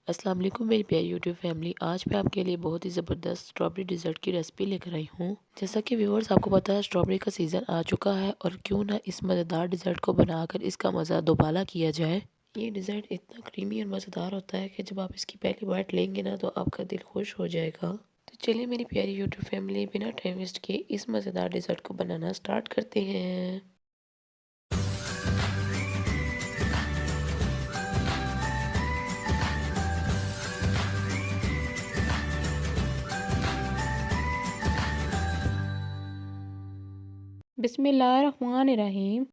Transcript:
अस्सलाम वालेकुम मेरी प्यारी यूट्यूब फैमिली। आज मैं आपके लिए बहुत ही ज़बरदस्त स्ट्रॉबेरी डिज़र्ट की रेसिपी लेकर आई हूँ। जैसा कि व्यूअर्स आपको पता है स्ट्रॉबेरी का सीज़न आ चुका है और क्यों ना इस मज़ेदार डिज़र्ट को बनाकर इसका मज़ा दोबाला किया जाए। ये डिज़र्ट इतना क्रीमी और मज़ेदार होता है कि जब आप इसकी पहली बाइट लेंगे ना तो आपका दिल खुश हो जाएगा। तो चलिए मेरी प्यारी यूट्यूब फैमिली बिना टाइम वेस्ट किए इस मज़ेदार डिज़र्ट को बनाना स्टार्ट करते हैं। बिस्मिल्लाहिर्रहमानिर्रहीम।